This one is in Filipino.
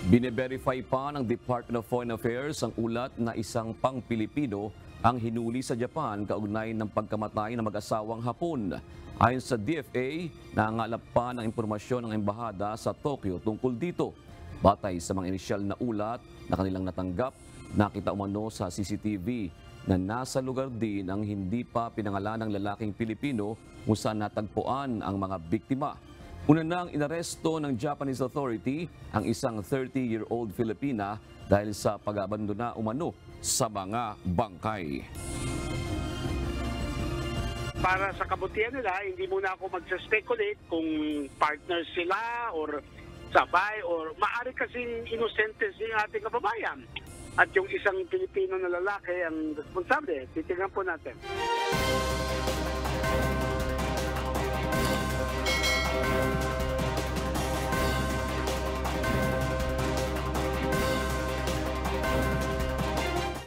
Bine-verify pa ng Department of Foreign Affairs ang ulat na isang pang-Pilipino ang hinuli sa Japan kaugnay ng pagkamatay ng mag-asawang Hapon. Ayon sa DFA, nangangalap pa ng impormasyon ng embahada sa Tokyo tungkol dito. Batay sa mga inisyal na ulat na kanilang natanggap, nakita umano sa CCTV na nasa lugar din ang hindi pa pinangalan ng lalaking Pilipino kung saan natagpuan ang mga biktima. Una nang inaresto ng Japanese authority ang isang 30-year-old Filipina dahil sa pag-abandona umano sa mga bangkay. Para sa kabutihan nila, hindi muna ako mag-speculate kung partners sila or sabay or maaari kasing inosente si ating kababayan. At yung isang Pilipino na lalaki ang responsable, titignan po natin.